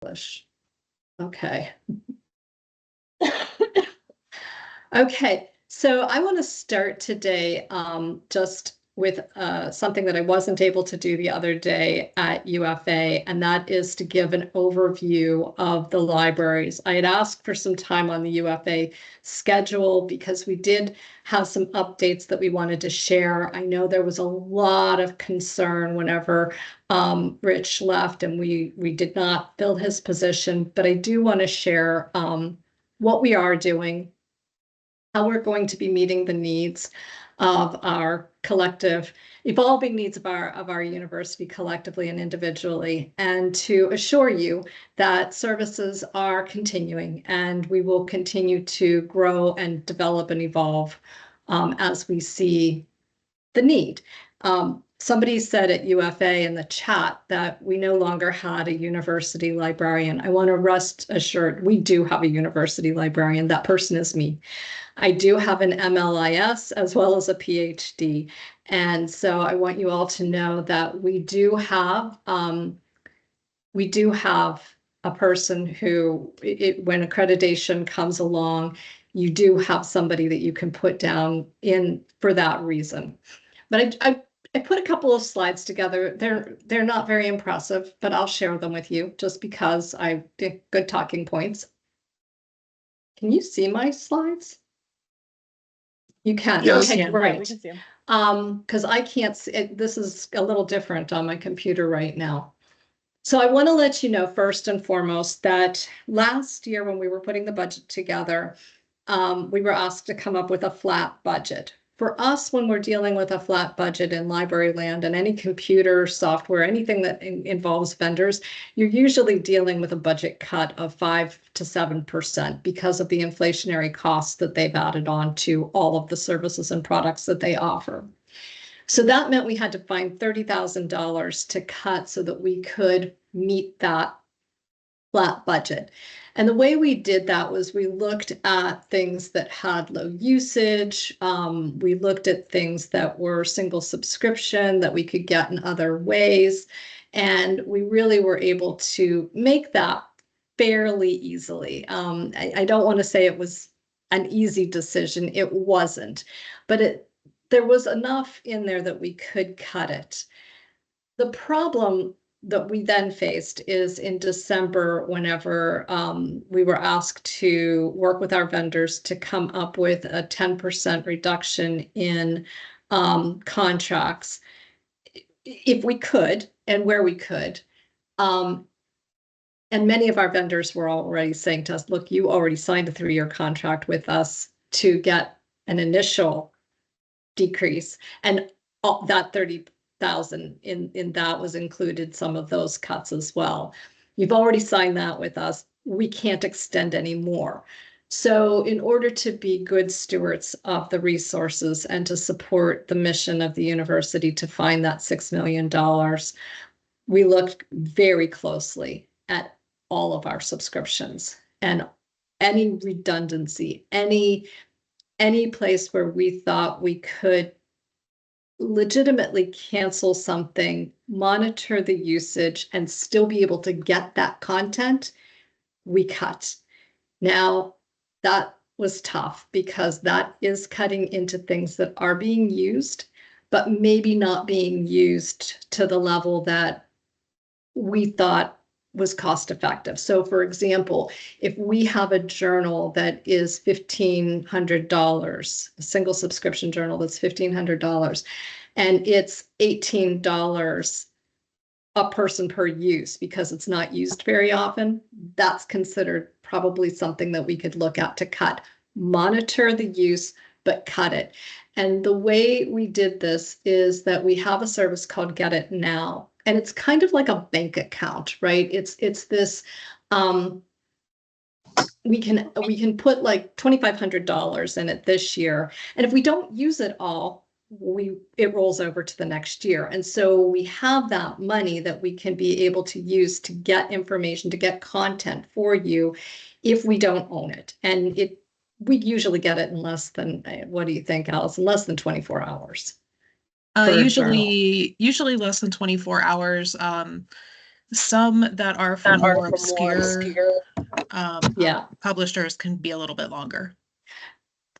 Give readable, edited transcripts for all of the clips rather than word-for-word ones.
English. Okay. Okay, so I want to start today just with something that I wasn't able to do the other day at UFA, and that is to give an overview of the libraries. I had asked for some time on the UFA schedule because we did have some updates that we wanted to share. I know there was a lot of concern whenever Rich left and we did not fill his position, but I do want to share what we are doing, how we're going to be meeting the needs of our collective, evolving needs of our university collectively and individually, and to assure you that services are continuing and we will continue to grow and develop and evolve as we see the need. Somebody said at UFA in the chat that we no longer had a university librarian. I want to rest assured we do have a university librarian. That person is me. I do have an MLIS as well as a PhD. And so I want you all to know that we do have a person who, when accreditation comes along, you do have somebody that you can put down in for that reason. But I put a couple of slides together. They're not very impressive, but I'll share them with you just because I did good talking points. Can you see my slides? You can. Yes. Okay, great. Yeah, we can see them. Because I can't see it. This is a little different on my computer right now. So I want to let you know first and foremost that last year when we were putting the budget together, we were asked to come up with a flat budget. For us, when we're dealing with a flat budget in library land and any computer software, anything that involves vendors, you're usually dealing with a budget cut of 5 to 7% because of the inflationary costs that they've added on to all of the services and products that they offer. So that meant we had to find $30,000 to cut so that we could meet that flat budget. And the way we did that was we looked at things that had low usage. We looked at things that were single subscription that we could get in other ways. And we really were able to make that fairly easily. I don't want to say it was an easy decision. It wasn't, but there was enough in there that we could cut it. The problem that we then faced is in December, whenever we were asked to work with our vendors to come up with a 10% reduction in contracts, if we could and where we could. And many of our vendors were already saying to us, look, you already signed a 3-year contract with us to get an initial decrease, and that 30,000 in that was included some of those cuts as well. You've already signed that with us. We can't extend any more. So in order to be good stewards of the resources and to support the mission of the university to find that $6 million, we looked very closely at all of our subscriptions and any redundancy, any place where we thought we could legitimately cancel something, monitor the usage, and still be able to get that content, we cut. Now, that was tough because that is cutting into things that are being used, but maybe not being used to the level that we thought was cost effective. So for example, if we have a journal that is $1,500, a single subscription journal that's $1,500, and it's $18 a person per use because it's not used very often, that's considered probably something that we could look at to cut. Monitor the use, but cut it. And the way we did this is that we have a service called Get It Now. And it's kind of like a bank account, right? It's this, we can put like $2,500 in it this year. And if we don't use it all, it rolls over to the next year. And so we have that money that we can be able to use to get information, to get content for you if we don't own it. And we usually get it in less than, what do you think, Alice? In less than 24 hours. Usually less than 24 hours. Some that are from more obscure Yeah. publishers can be a little bit longer.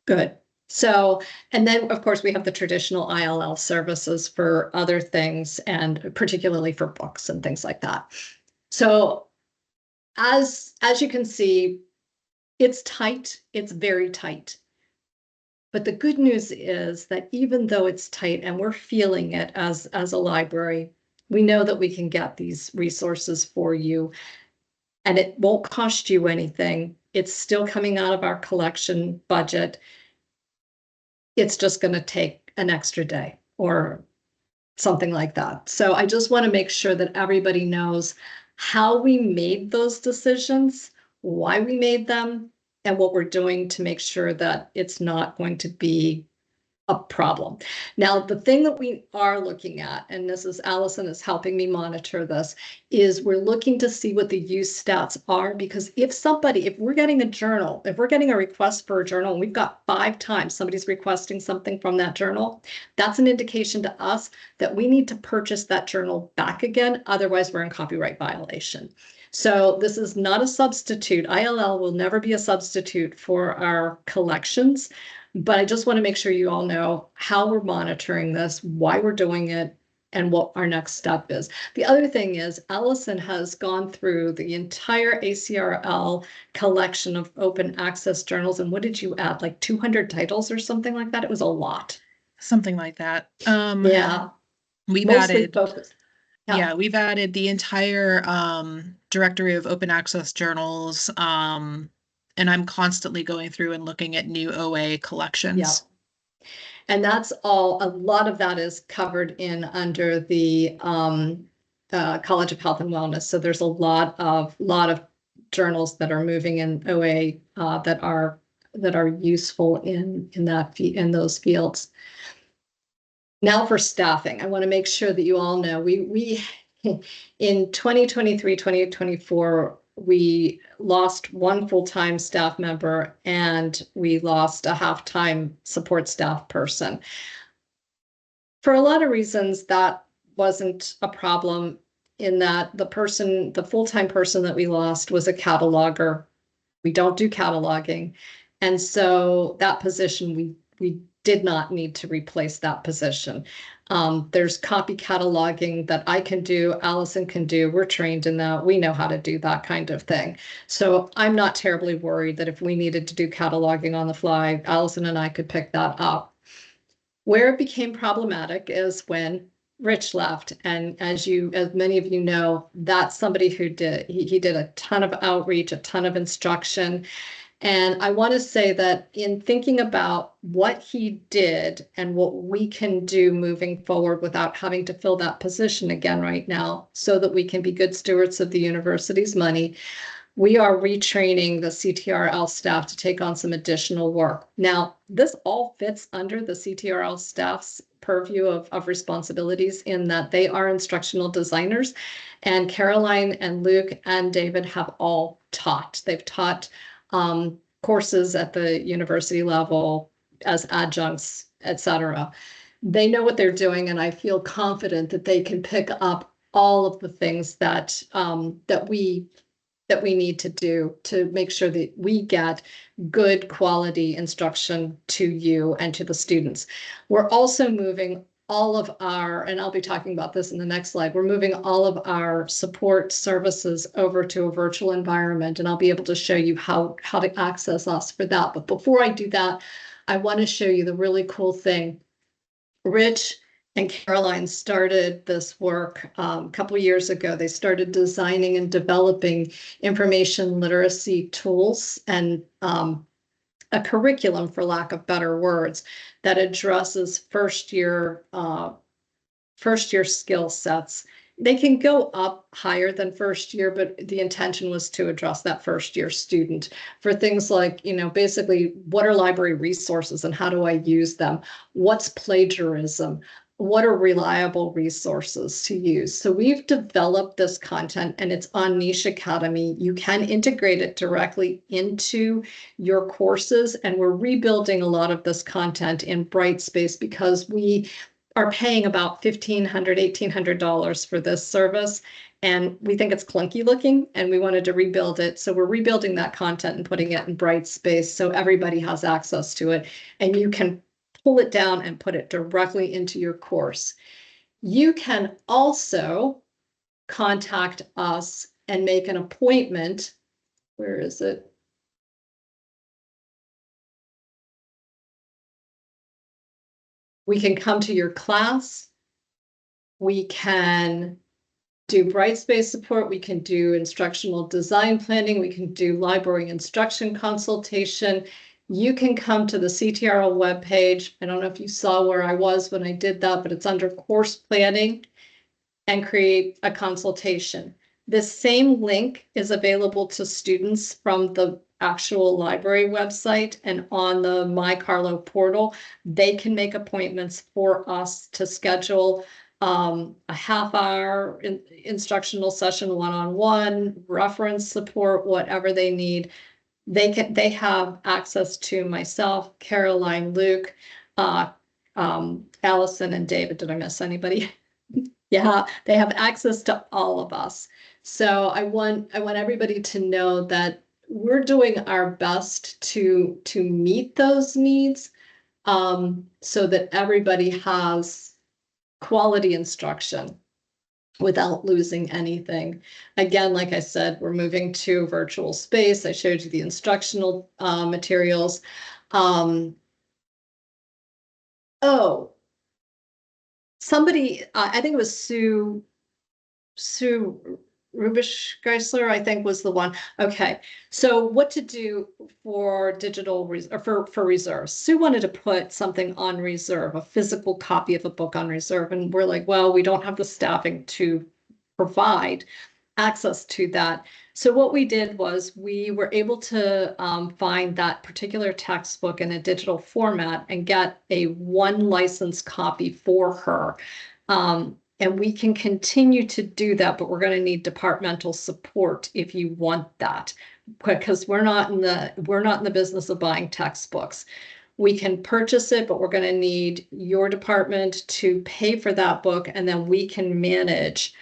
Good. So, and then of course we have the traditional ILL services for other things and particularly for books and things like that. So as you can see, it's tight, it's very tight. But the good news is that even though it's tight and we're feeling it as a library, we know that we can get these resources for you and it won't cost you anything. It's still coming out of our collection budget. It's just going to take an extra day or something like that. So I just want to make sure that everybody knows how we made those decisions, why we made them, and what we're doing to make sure that it's not going to be a problem. Now, the thing that we are looking at, and this is Allison is helping me monitor this, is we're looking to see what the use stats are, because if we're getting a journal, if we're getting a request for a journal, and we've got 5 times somebody's requesting something from that journal, that's an indication to us that we need to purchase that journal back again. Otherwise, we're in copyright violation. So this is not a substitute. ILL will never be a substitute for our collections. But I just want to make sure you all know how we're monitoring this, why we're doing it, and what our next step is. The other thing is Allison has gone through the entire ACRL collection of open access journals. And what did you add? Like 200 titles or something like that? It was a lot. Something like that. Yeah. We've Mostly added focused. Yeah, we've added the entire directory of open access journals. And I'm constantly going through and looking at new OA collections. Yeah. And that's all, a lot of that is covered in under the College of Health and Wellness. So there's a lot of journals that are moving in OA that are useful in those fields. Now for staffing, I want to make sure that you all know we in 2023, 2024, we lost 1 full-time staff member and we lost a half-time support staff person. For a lot of reasons, that wasn't a problem in that the full-time person that we lost was a cataloger. We don't do cataloging. And so that position, we did not need to replace that position. There's copy cataloging that I can do, Allison can do. We're trained in that. We know how to do that kind of thing. So I'm not terribly worried that if we needed to do cataloging on the fly, Allison and I could pick that up. Where it became problematic is when Rich left. And as many of you know, that's somebody who he did a ton of outreach, a ton of instruction. And I want to say that in thinking about what he did and what we can do moving forward without having to fill that position again right now, so that we can be good stewards of the university's money, we are retraining the CTRL staff to take on some additional work. Now, this all fits under the CTRL staff's purview of responsibilities in that they are instructional designers. And Caroline and Luke and David have all taught. They've taught courses at the university level as adjuncts, etc. They know what they're doing, and I feel confident that they can pick up all of the things that we need to do to make sure that we get good quality instruction to you and to the students. We're also moving all of our, and I'll be talking about this in the next slide, we're moving all of our support services over to a virtual environment, and I'll be able to show you how to access us for that. But before I do that, I want to show you the really cool thing. Rich and Caroline started this work a couple of years ago. They started designing and developing information literacy tools and a curriculum, for lack of better words, that addresses first year skill sets. They can go up higher than first year, but the intention was to address that first year student for things like, basically, what are library resources and how do I use them? What's plagiarism? What are reliable resources to use? So we've developed this content and it's on Niche Academy. You can integrate it directly into your courses, and we're rebuilding a lot of this content in Brightspace because we are paying about $1,500, $1,800 for this service. And we think it's clunky looking and we wanted to rebuild it. So we're rebuilding that content and putting it in Brightspace so everybody has access to it. And you can pull it down and put it directly into your course. You can also contact us and make an appointment. Where is it? We can come to your class. We can do Brightspace support. We can do instructional design planning. We can do library instruction consultation. You can come to the CTRL webpage. I don't know if you saw where I was when I did that, but it's under course planning and create a consultation. This same link is available to students from the actual library website and on the My Carlow portal. They can make appointments for us to schedule a half-hour instructional session, one-on-one, reference support, whatever they need. They have access to myself, Caroline, Luke, Allison, and David. Did I miss anybody? Yeah, they have access to all of us. So I want everybody to know that we're doing our best to meet those needs, so that everybody has quality instruction without losing anything. Again, like I said, we're moving to virtual space. I showed you the instructional materials. Oh, somebody, I think it was Sue Rubish Geisler, I think was the one. Okay, so what to do for digital or for reserves? Sue wanted to put something on reserve, a physical copy of a book on reserve, and we're like, well, we don't have the staffing to provide access to that. So what we did was we were able to find that particular textbook in a digital format and get a one licensed copy for her. And we can continue to do that, but we're going to need departmental support if you want that, because we're not in the business of buying textbooks. We can purchase it, but we're going to need your department to pay for that book, and then we can manage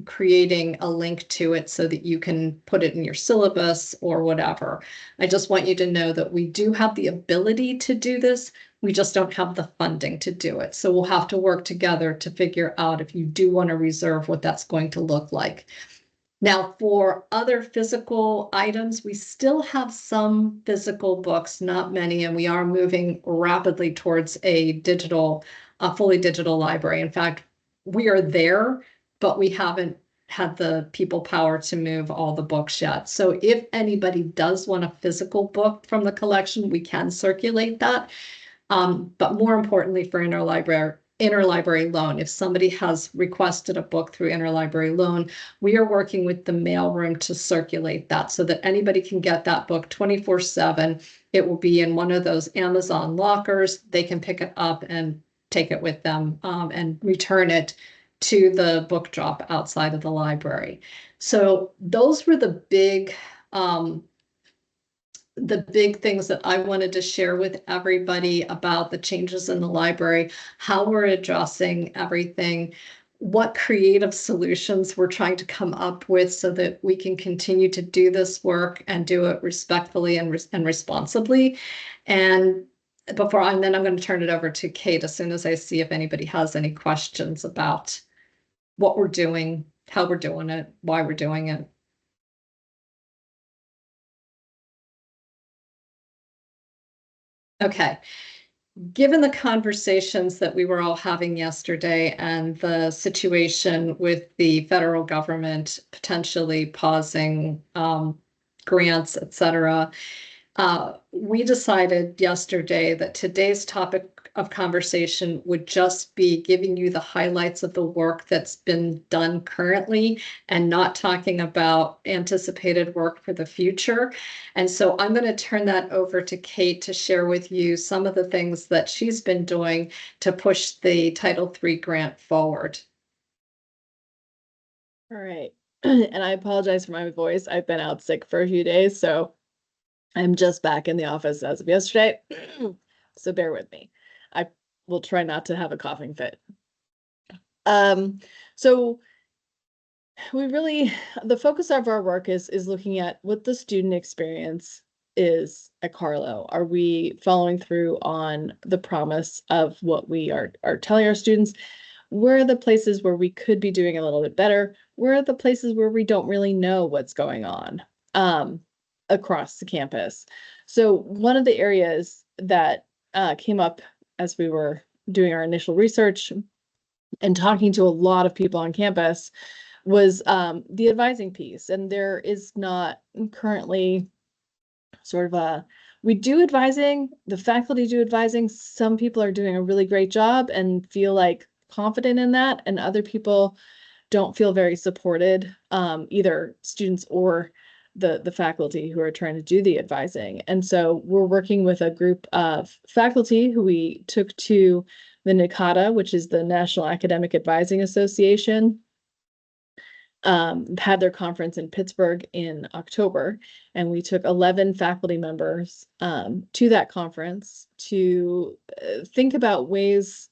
creating a link to it so that you can put it in your syllabus or whatever. I just want you to know that we do have the ability to do this. We just don't have the funding to do it. So we'll have to work together to figure out if you do want to reserve what that's going to look like. Now, for other physical items, we still have some physical books, not many, and we are moving rapidly towards a fully digital library. In fact, we are there, but we haven't had the people power to move all the books yet. So if anybody does want a physical book from the collection, we can circulate that. But more importantly for interlibrary loan, if somebody has requested a book through interlibrary loan, we are working with the mailroom to circulate that so that anybody can get that book 24/7. It will be in one of those Amazon lockers. They can pick it up and take it with them and return it to the book drop outside of the library. So those were the big things that I wanted to share with everybody about the changes in the library, how we're addressing everything, what creative solutions we're trying to come up with so that we can continue to do this work and do it respectfully and responsibly. And then I'm going to turn it over to Kate as soon as I see if anybody has any questions about what we're doing, how we're doing it, why we're doing it. Okay. Given the conversations that we were all having yesterday and the situation with the federal government potentially pausing grants, et cetera, we decided yesterday that today's topic of conversation would just be giving you the highlights of the work that's been done currently and not talking about anticipated work for the future. And so I'm going to turn that over to Kate to share with you some of the things that she's been doing to push the Title III grant forward. All right. And I apologize for my voice. I've been out sick for a few days, so I'm just back in the office as of yesterday. So bear with me. I will try not to have a coughing fit. So the focus of our work is looking at what the student experience is at Carlow. Are we following through on the promise of what we are telling our students? Where are the places where we could be doing a little bit better? Where are the places where we don't really know what's going on across the campus? So one of the areas that came up as we were doing our initial research and talking to a lot of people on campus was the advising piece. And there is not currently sort of we do advising, the faculty do advising. Some people are doing a really great job and feel like confident in that, and other people don't feel very supported, either students or the faculty who are trying to do the advising. And so we're working with a group of faculty who we took to the NACADA, which is the National Academic Advising Association, had their conference in Pittsburgh in October, and we took 11 faculty members to that conference to think about ways,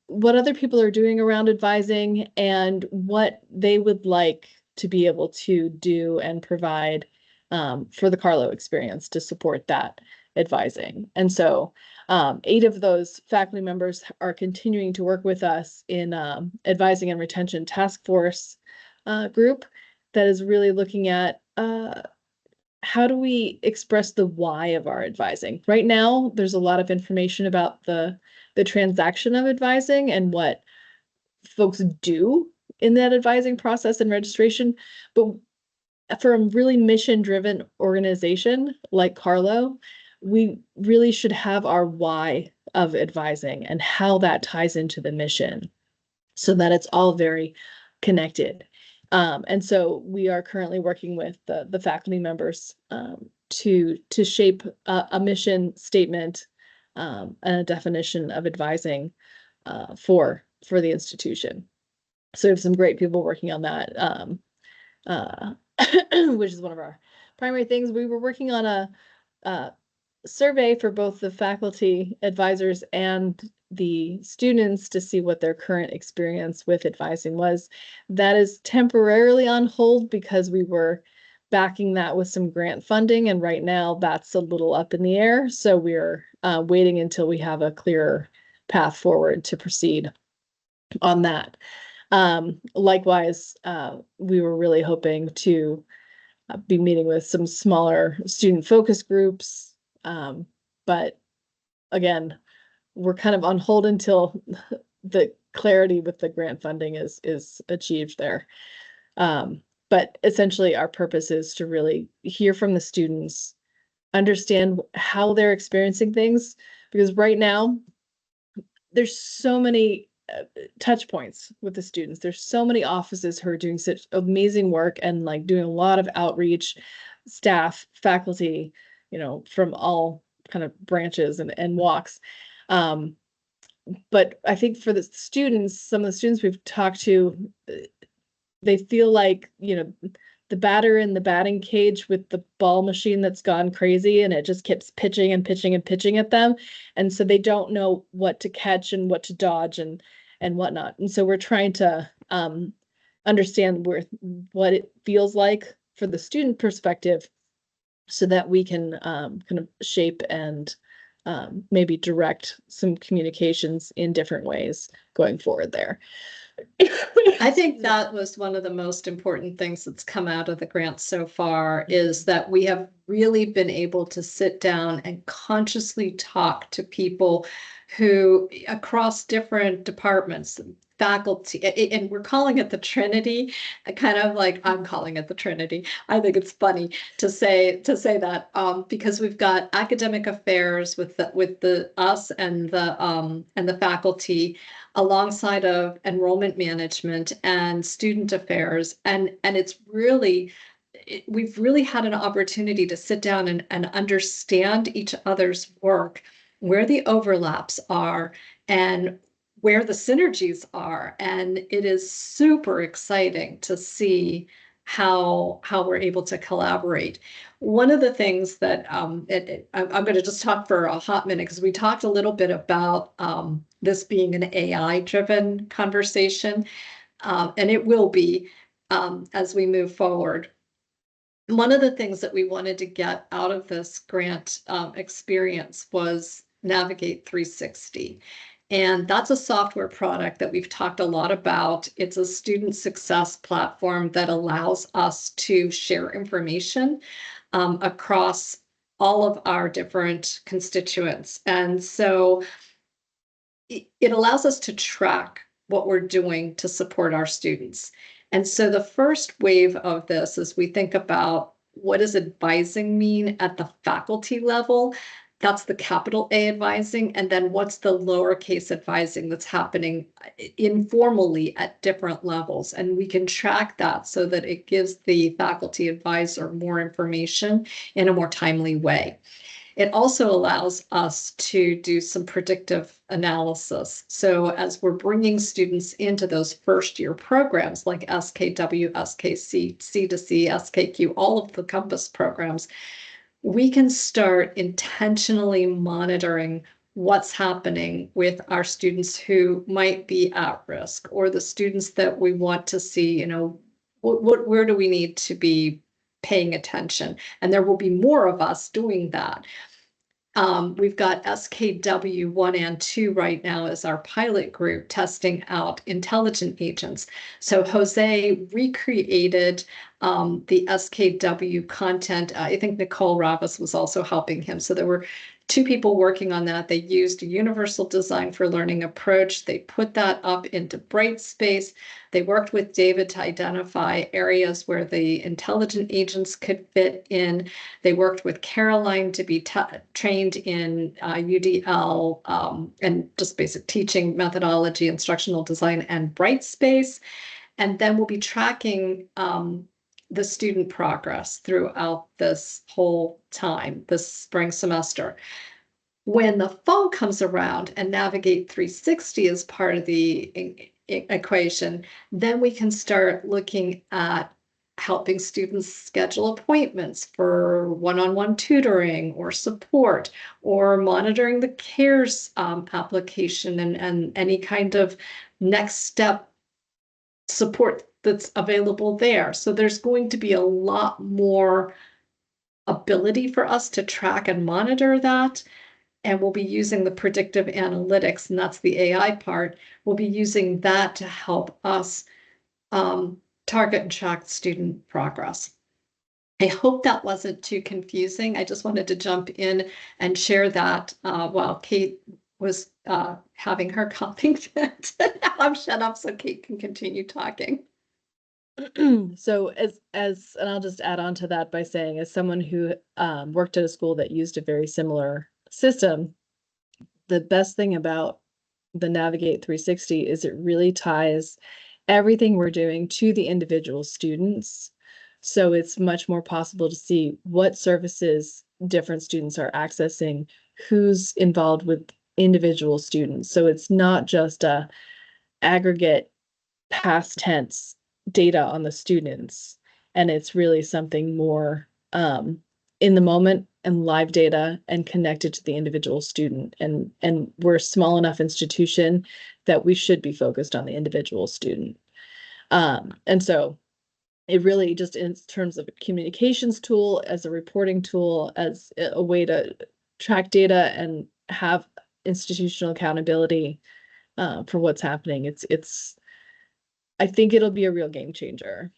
what other people are doing around advising and what they would like to be able to do and provide for the Carlow experience to support that advising. And so 8 of those faculty members are continuing to work with us in advising and retention task force group that is really looking at how do we express the why of our advising. Right now, there's a lot of information about the transaction of advising and what folks do in that advising process and registration, but for a really mission-driven organization like Carlow, we really should have our why of advising and how that ties into the mission so that it's all very connected. And so we are currently working with the faculty members to shape a mission statement and a definition of advising for the institution. So we have some great people working on that. Which is one of our primary things. We were working on a survey for both the faculty advisors and the students to see what their current experience with advising was. That is temporarily on hold because we were backing that with some grant funding, and right now that's a little up in the air. So we're waiting until we have a clearer path forward to proceed on that. Likewise, we were really hoping to be meeting with some smaller student focus groups. But again, we're kind of on hold until the clarity with the grant funding is achieved there. But essentially our purpose is to really hear from the students, understand how they're experiencing things, because right now there's so many touch points with the students. There's so many offices who are doing such amazing work and like doing a lot of outreach, staff, faculty, from all kind of branches and walks. But I think for the students, some of the students we've talked to, they feel like, the batter in the batting cage with the ball machine that's gone crazy and it just keeps pitching and pitching and pitching at them. And so they don't know what to catch and what to dodge and whatnot. And so we're trying to understand what it feels like for the student perspective so that we can kind of shape and maybe direct some communications in different ways going forward there. I think that was one of the most important things that's come out of the grant so far, is that we have really been able to sit down and consciously talk to people who across different departments, faculty, and we're calling it the Trinity, kind of like I'm calling it the Trinity. I think it's funny to say that because we've got academic affairs with us and the faculty, alongside of enrollment management and student affairs, and it's really, we've really had an opportunity to sit down and understand each other's work, where the overlaps are and where the synergies are. And it is super exciting to see how we're able to collaborate. One of the things that I'm going to just talk for a hot minute, because we talked a little bit about this being an AI-driven conversation, and it will be as we move forward. One of the things that we wanted to get out of this grant experience was Navigate 360. And that's a software product that we've talked a lot about. It's a student success platform that allows us to share information across all of our different constituents. And so it allows us to track what we're doing to support our students. And so the first wave of this is we think about, what does advising mean at the faculty level? That's the capital A advising. And then what's the lowercase advising that's happening informally at different levels? And we can track that so that it gives the faculty advisor more information in a more timely way. It also allows us to do some predictive analysis. So as we're bringing students into those first year programs like SKW, SKC, C2C, SKQ, all of the Compass programs, we can start intentionally monitoring what's happening with our students who might be at risk, or the students that we want to see, where do we need to be paying attention? And there will be more of us doing that. We've got SKW 1 and 2 right now as our pilot group testing out intelligent agents. So Jose recreated the SKW content. I think Nicole Ravis was also helping him. So there were 2 people working on that. They used a universal design for learning approach. They put that up into Brightspace. They worked with David to identify areas where the intelligent agents could fit in. They worked with Caroline to be trained in UDL and just basic teaching methodology, instructional design, and Brightspace. And then we'll be tracking the student progress throughout this whole time, this spring semester. When the fall comes around and Navigate 360 is part of the equation, then we can start looking at helping students schedule appointments for one-on-one tutoring or support, or monitoring the CARES application and any kind of next step support that's available there. So there's going to be a lot more ability for us to track and monitor that. And we'll be using the predictive analytics, and that's the AI part. We'll be using that to help us target and track student progress. I hope that wasn't too confusing. I just wanted to jump in and share that while Kate was having her coughing fit. Now I'm shut up so Kate can continue talking. So and I'll just add on to that by saying, as someone who worked at a school that used a very similar system, the best thing about the Navigate 360 is it really ties everything we're doing to the individual students. So it's much more possible to see what services different students are accessing, who's involved with individual students. So it's not just a aggregate past tense data on the students, and it's really something more in the moment and live data and connected to the individual student. And we're a small enough institution that we should be focused on the individual student. And so it really just, in terms of a communications tool, as a reporting tool, as a way to track data and have institutional accountability for what's happening, I think it'll be a real game changer.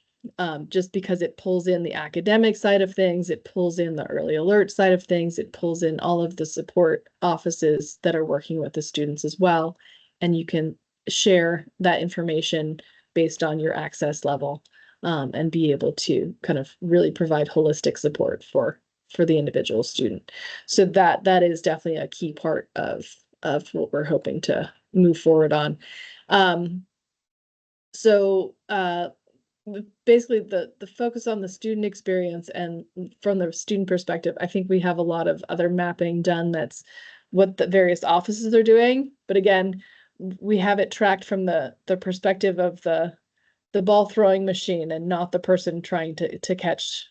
Just because it pulls in the academic side of things, it pulls in the early alert side of things, it pulls in all of the support offices that are working with the students as well. And you can share that information based on your access level, and be able to kind of really provide holistic support for the individual student. So that is definitely a key part of what we're hoping to move forward on. So basically the focus on the student experience, and from the student perspective, I think we have a lot of other mapping done. That's what the various offices are doing. But again, we have it tracked from the perspective of the the ball throwing machine and not the person trying to catch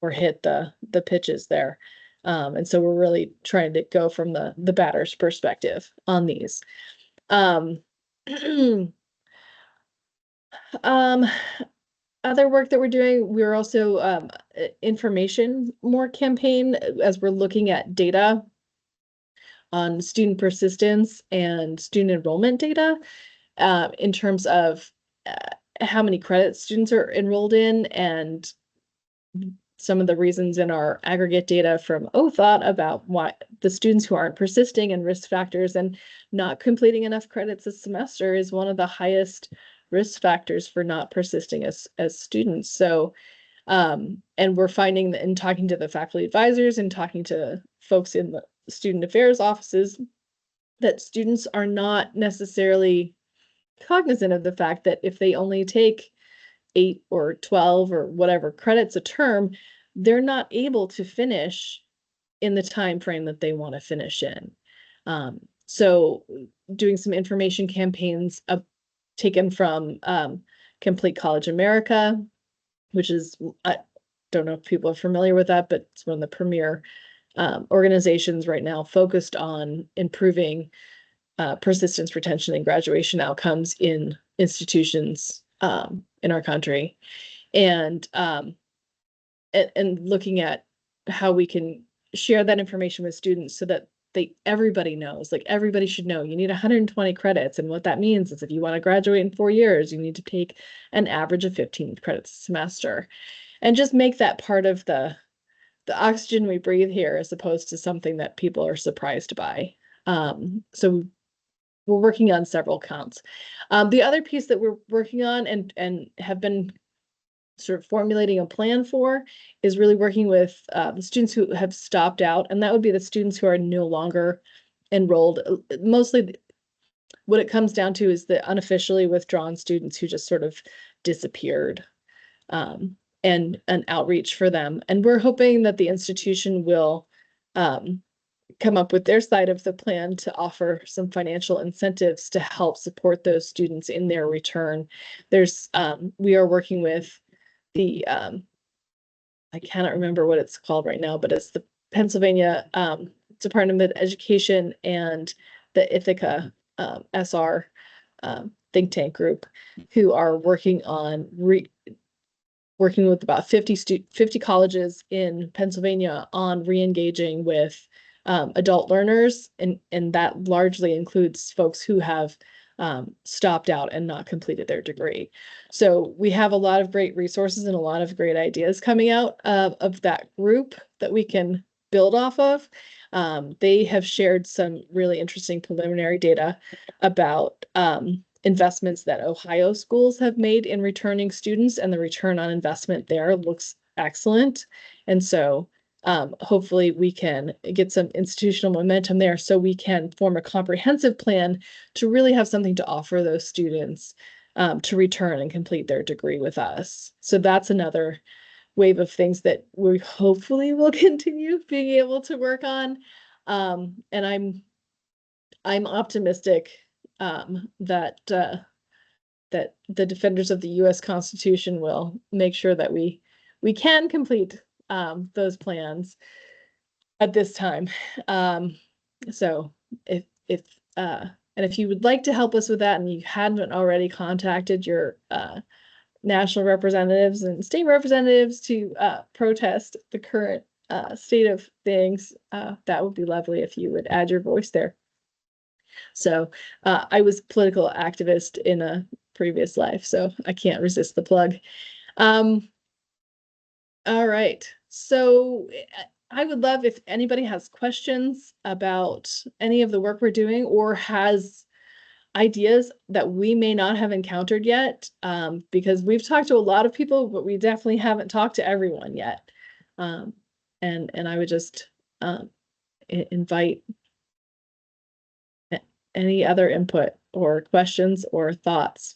or hit the pitches there. And so we're really trying to go from the batter's perspective on these. Other work that we're doing, we're also information more campaign as we're looking at data on student persistence and student enrollment data in terms of how many credits students are enrolled in, and some of the reasons in our aggregate data from OTHOT about why the students who aren't persisting and risk factors and not completing enough credits this semester is one of the highest risk factors for not persisting as students. So, and we're finding that in talking to the faculty advisors and talking to folks in the student affairs offices, that students are not necessarily cognizant of the fact that if they only take 8 or 12 or whatever credits a term, they're not able to finish in the time frame that they want to finish in. So doing some information campaigns taken from Complete College America, which is, I don't know if people are familiar with that, but it's one of the premier organizations right now focused on improving persistence, retention, and graduation outcomes in institutions in our country, and looking at how we can share that information with students so that everybody knows, like everybody should know you need 120 credits. And what that means is if you want to graduate in 4 years, you need to take an average of 15 credits a semester, and just make that part of the oxygen we breathe here, as opposed to something that people are surprised by. So we're working on several counts. The other piece that we're working on and have been sort of formulating a plan for is really working with the students who have stopped out, and that would be the students who are no longer enrolled. Mostly what it comes down to is the unofficially withdrawn students who just sort of disappeared, and an outreach for them. And we're hoping that the institution will come up with their side of the plan to offer some financial incentives to help support those students in their return. There's we are working with the I cannot remember what it's called right now, but it's the Pennsylvania Department of Education and the Ithaca SR think tank group, who are working on working with about 50 colleges in Pennsylvania on re-engaging with adult learners, and that largely includes folks who have stopped out and not completed their degree. So we have a lot of great resources and a lot of great ideas coming out of that group that we can build off of. They have shared some really interesting preliminary data about investments that Ohio schools have made in returning students, and the return on investment there looks excellent. And so hopefully we can get some institutional momentum there so we can form a comprehensive plan to really have something to offer those students to return and complete their degree with us. So that's another wave of things that we hopefully will continue being able to work on. And I'm optimistic that that the defenders of the U.S. Constitution will make sure that we can complete those plans at this time. So if and if you would like to help us with that and you hadn't already contacted your national representatives and state representatives to protest the current state of things, that would be lovely if you would add your voice there. So I was a political activist in a previous life, so I can't resist the plug. All right. So I would love if anybody has questions about any of the work we're doing or has ideas that we may not have encountered yet, because we've talked to a lot of people, but we definitely haven't talked to everyone yet. And I would just invite any other input or questions or thoughts.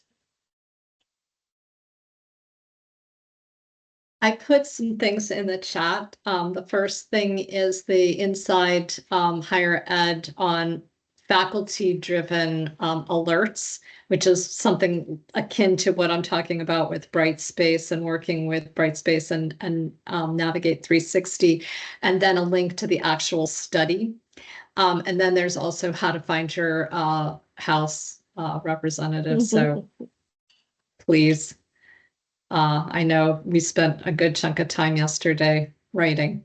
I put some things in the chat. The first thing is the Inside Higher Ed on faculty-driven alerts, which is something akin to what I'm talking about with Brightspace and working with Brightspace and Navigate 360, and then a link to the actual study. And then there's also how to find your House representative. So please, I know we spent a good chunk of time yesterday writing.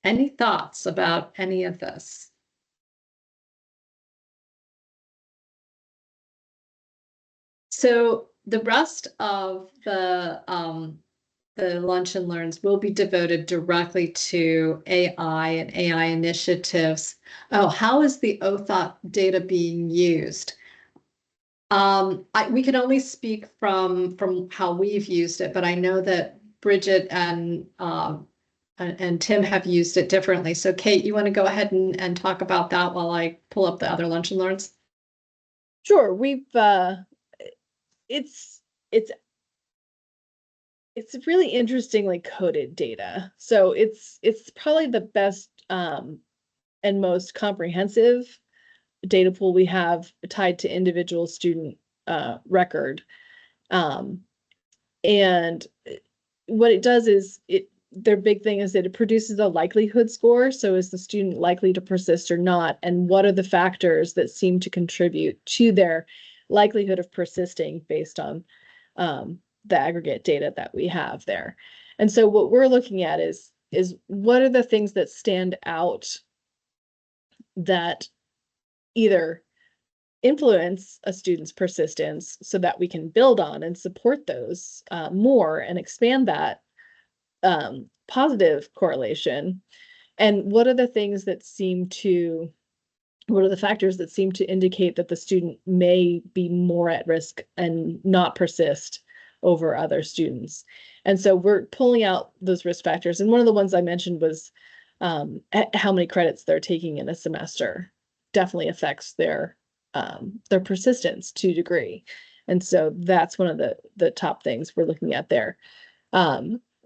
Any thoughts about any of this? So the rest of the lunch and learns will be devoted directly to AI and AI initiatives. Oh, how is the OTHOT data being used? We can only speak from how we've used it, but I know that Bridget and Tim have used it differently. So Kate, you want to go ahead and talk about that while I pull up the other lunch and learns? Sure, we've it's really interestingly coded data. So it's probably the best and most comprehensive data pool we have tied to individual student record. And what it does is their big thing is that it produces a likelihood score. So is the student likely to persist or not? And what are the factors that seem to contribute to their likelihood of persisting based on the aggregate data that we have there? And so what we're looking at is what are the things that stand out that either influence a student's persistence so that we can build on and support those more and expand that positive correlation, and what are the things that what are the factors that seem to indicate that the student may be more at risk and not persist over other students. And so we're pulling out those risk factors, and one of the ones I mentioned was how many credits they're taking in a semester definitely affects their persistence to a degree. And so that's one of the top things we're looking at there.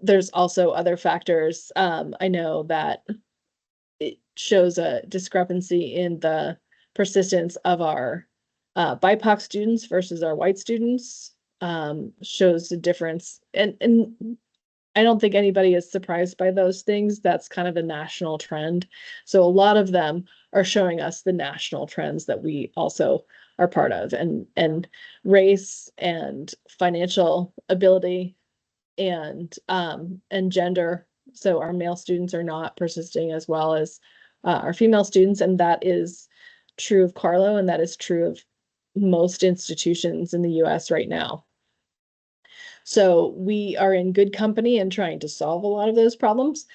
There's also other factors. I know that it shows a discrepancy in the persistence of our BIPOC students versus our white students. Shows a difference. And I don't think anybody is surprised by those things. That's kind of a national trend. So a lot of them are showing us the national trends that we also are part of, and race and financial ability and gender. So our male students are not persisting as well as our female students, and that is true of Carlow, and that is true of most institutions in the US right now. So we are in good company and trying to solve a lot of those problems.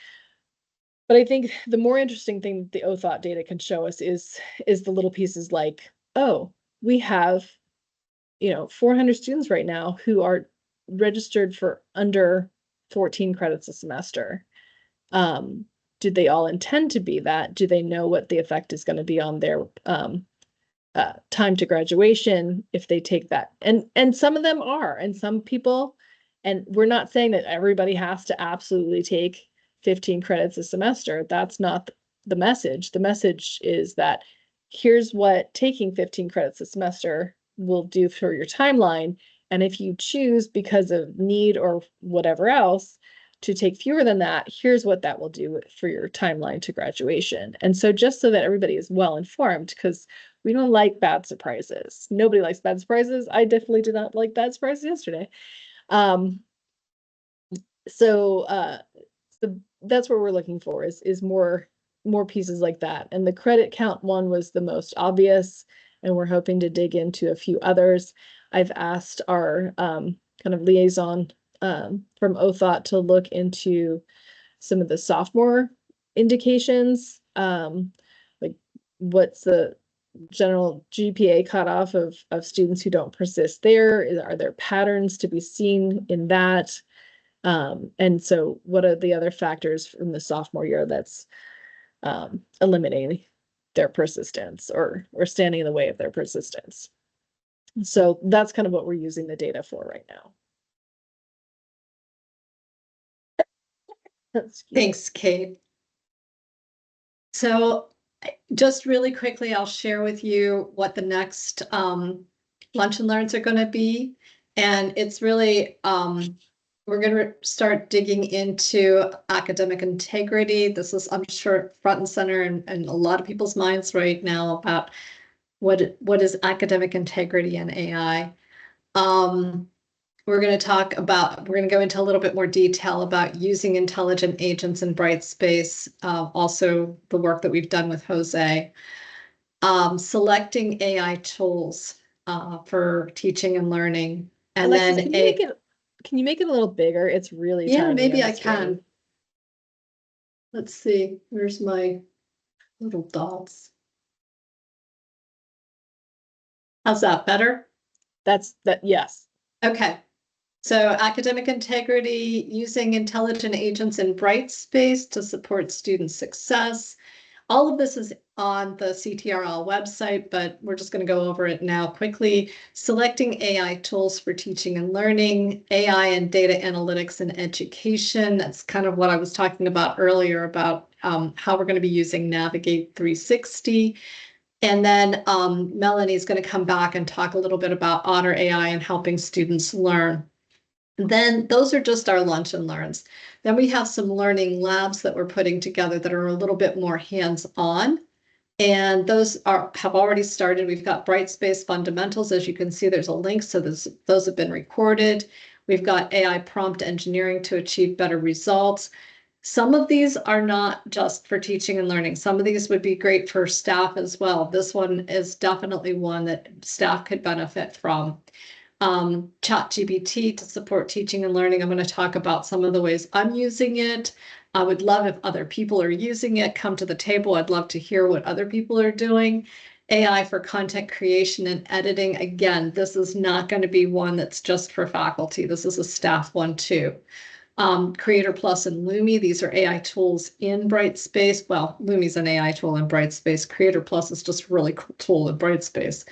But I think the more interesting thing that the OTHOT data can show us is the little pieces like, oh, we have 400 students right now who are registered for under 14 credits a semester. Did they all intend to be that? Do they know what the effect is going to be on their time to graduation if they take that? And some of them are, and some people, and we're not saying that everybody has to absolutely take 15 credits a semester. That's not the message. The message is that here's what taking 15 credits a semester will do for your timeline. And if you choose because of need or whatever else to take fewer than that, here's what that will do for your timeline to graduation. And so just so that everybody is well informed, because we don't like bad surprises. Nobody likes bad surprises. I definitely did not like bad surprises yesterday. So that's what we're looking for is more pieces like that. And the credit count one was the most obvious, and we're hoping to dig into a few others. I've asked our kind of liaison from OTHOT to look into some of the sophomore indications, like what's the general GPA cutoff of students who don't persist there? Are there patterns to be seen in that? And so what are the other factors from the sophomore year that's eliminating their persistence or standing in the way of their persistence? So that's kind of what we're using the data for right now. That's cute. Thanks, Kate. So just really quickly, I'll share with you what the next lunch and learns are going to be. And it's really, we're going to start digging into academic integrity. This is, I'm sure, front and center in a lot of people's minds right now about what is academic integrity in AI. We're going to go into a little bit more detail about using intelligent agents in Brightspace, also the work that we've done with Jose, selecting AI tools for teaching and learning. And Alexis, then can you make it a little bigger? It's really yeah, tiny maybe on I the screen. can. Let's see, where's my little dots? How's that better? Yes. Okay. So academic integrity, using intelligent agents in Brightspace to support student success. All of this is on the CTRL website, but we're just going to go over it now quickly. Selecting AI tools for teaching and learning, AI and data analytics in education. That's kind of what I was talking about earlier about how we're going to be using Navigate 360. And then Melanie's going to come back and talk a little bit about Otter AI and helping students learn. Then those are just our lunch and learns. Then we have some learning labs that we're putting together that are a little bit more hands-on. And those have already started. We've got Brightspace fundamentals. As you can see, there's a link. So those have been recorded. We've got AI prompt engineering to achieve better results. Some of these are not just for teaching and learning. Some of these would be great for staff as well. This one is definitely one that staff could benefit from. ChatGPT to support teaching and learning. I'm going to talk about some of the ways I'm using it. I would love if other people are using it, come to the table. I'd love to hear what other people are doing. AI for content creation and editing. Again, this is not going to be one that's just for faculty. This is a staff one too. Creator Plus and Lumi, these are AI tools in Brightspace. Well, Lumi's an AI tool in Brightspace. Creator Plus is just a really cool tool in Brightspace.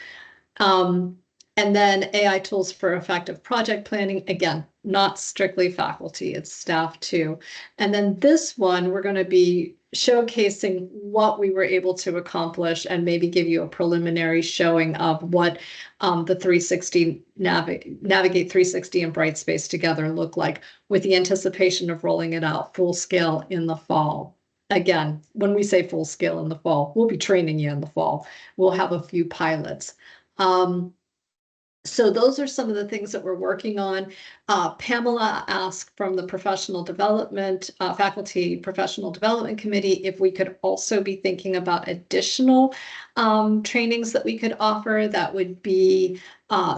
And then AI tools for effective project planning, again, not strictly faculty, it's staff too. And then this one, we're going to be showcasing what we were able to accomplish and maybe give you a preliminary showing of what the 360 Navigate 360 and Brightspace together look like, with the anticipation of rolling it out full scale in the fall. Again, when we say full scale in the fall, we'll be training you in the fall. We'll have a few pilots. So those are some of the things that we're working on. Pamela asked from the professional development, faculty professional development committee, if we could also be thinking about additional trainings that we could offer that would be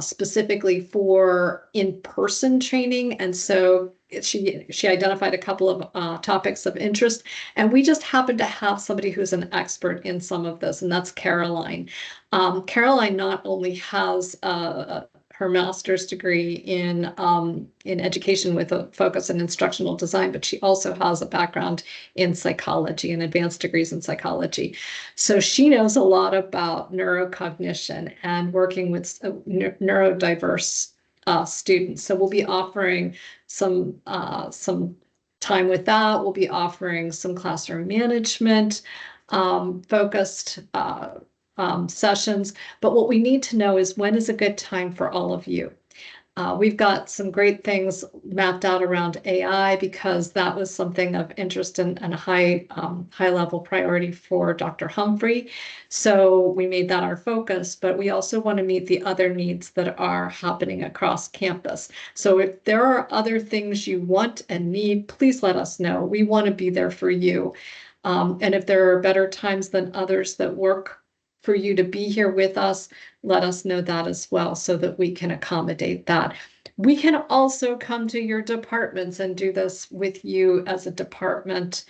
specifically for in-person training. And so she identified a couple of topics of interest, and we just happen to have somebody who's an expert in some of this, and that's Caroline. Caroline not only has her master's degree in education with a focus in instructional design, but she also has a background in psychology and advanced degrees in psychology. So she knows a lot about neurocognition and working with neurodiverse students. So we'll be offering some time with that. We'll be offering some classroom management focused sessions. But what we need to know is, when is a good time for all of you? We've got some great things mapped out around AI, because that was something of interest and a high level priority for Dr. Humphrey. So we made that our focus, but we also want to meet the other needs that are happening across campus. So if there are other things you want and need, please let us know. We want to be there for you. And if there are better times than others that work for you to be here with us, let us know that as well, so that we can accommodate that. We can also come to your departments and do this with you as a department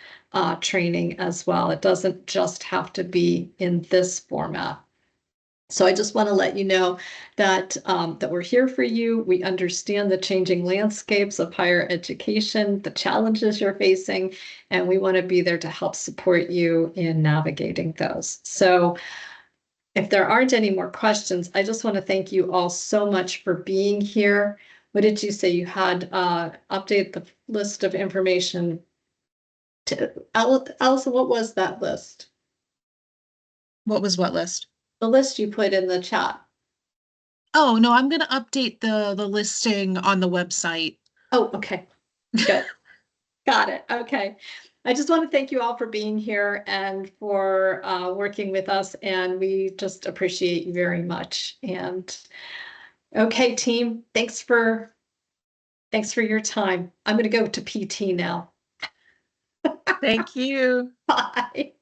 training as well. It doesn't just have to be in this format. So I just want to let you know that that we're here for you. We understand the changing landscapes of higher education, the challenges you're facing, and we want to be there to help support you in navigating those. So if there aren't any more questions, I just want to thank you all so much for being here. What did you say? You had update the list of information Allison, what was that list? What was what list? The list you put in the chat. Oh, no, I'm gonna update the listing on the website. Oh, okay, good. Got it. Okay. I just want to thank you all for being here and for working with us, and we just appreciate you very much. And okay, team, thanks for your time. I'm going to go to PT now. Thank you. Bye.